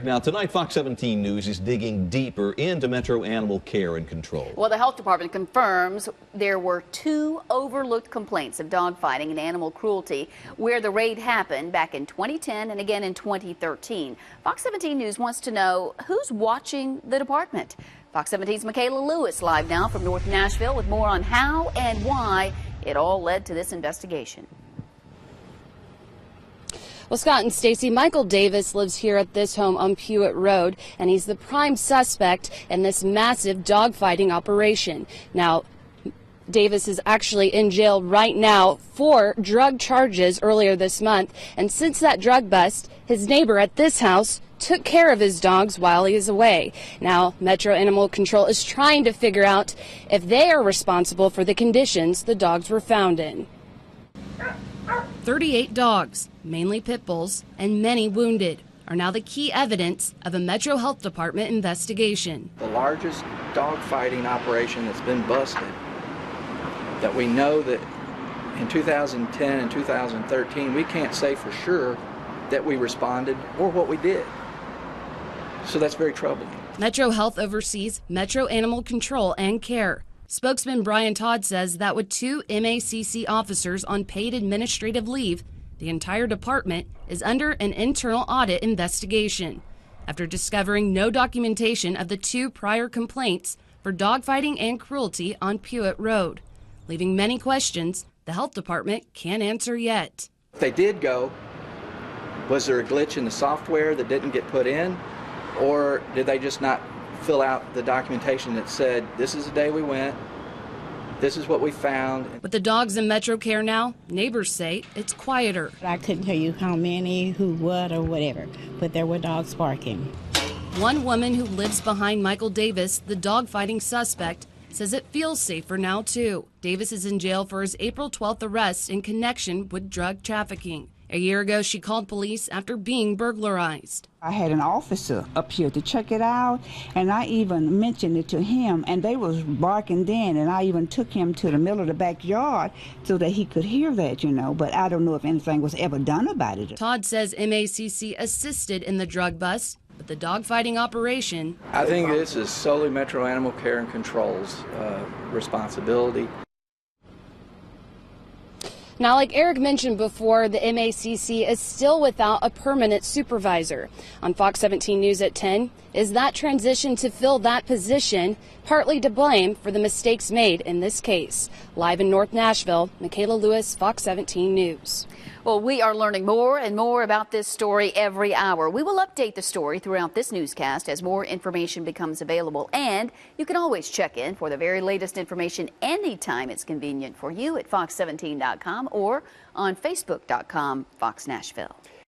Now, tonight, Fox 17 News is digging deeper into Metro Animal Care and Control. Well, the health department confirms there were 2 overlooked complaints of dogfighting and animal cruelty where the raid happened back in 2010 and again in 2013. Fox 17 News wants to know who's watching the department. Fox 17's Mikayla Lewis live now from North Nashville with more on how and why it all led to this investigation. Well, Scott and Stacy, Michael Davis lives here at this home on Pewitt Road, and he's the prime suspect in this massive dogfighting operation. Now, Davis is actually in jail right now for drug charges earlier this month, and since that drug bust, his neighbor at this house took care of his dogs while he is away. Now, Metro Animal Control is trying to figure out if they are responsible for the conditions the dogs were found in. 38 dogs, mainly pit bulls, and many wounded, are now the key evidence of a Metro Health Department investigation. The largest dog fighting operation that's been busted, that we know that in 2010 and 2013, we can't say for sure that we responded or what we did. So that's very troubling. Metro Health oversees Metro Animal Control and Care. Spokesman Brian Todd says that with 2 MACC officers on paid administrative leave, the entire department is under an internal audit investigation after discovering no documentation of the 2 prior complaints for dogfighting and cruelty on Pewitt Road, leaving many questions the health department can't answer yet. If they did go, was there a glitch in the software that didn't get put in, or did they just not fill out the documentation that said, this is the day we went, this is what we found? With the dogs in Metro Care now, neighbors say it's quieter. I couldn't tell you how many, who, what, or whatever, but there were dogs barking. One woman who lives behind Michael Davis, the dogfighting suspect, says it feels safer now too. Davis is in jail for his April 12th arrest in connection with drug trafficking. A year ago, she called police after being burglarized. I had an officer up here to check it out, and I even mentioned it to him, and they was barking then, and I even took him to the middle of the backyard so that he could hear that, you know, but I don't know if anything was ever done about it. Todd says MACC assisted in the drug bust, but the dogfighting operation... I think this is solely Metro Animal Care and Control's responsibility. Now, like Eric mentioned before, the MACC is still without a permanent supervisor. On Fox 17 News at 10, is that transition to fill that position partly to blame for the mistakes made in this case? Live in North Nashville, Mikayla Lewis, Fox 17 News. Well, we are learning more and more about this story every hour. We will update the story throughout this newscast as more information becomes available. And you can always check in for the very latest information anytime it's convenient for you at fox17.com or on facebook.com/Fox Nashville.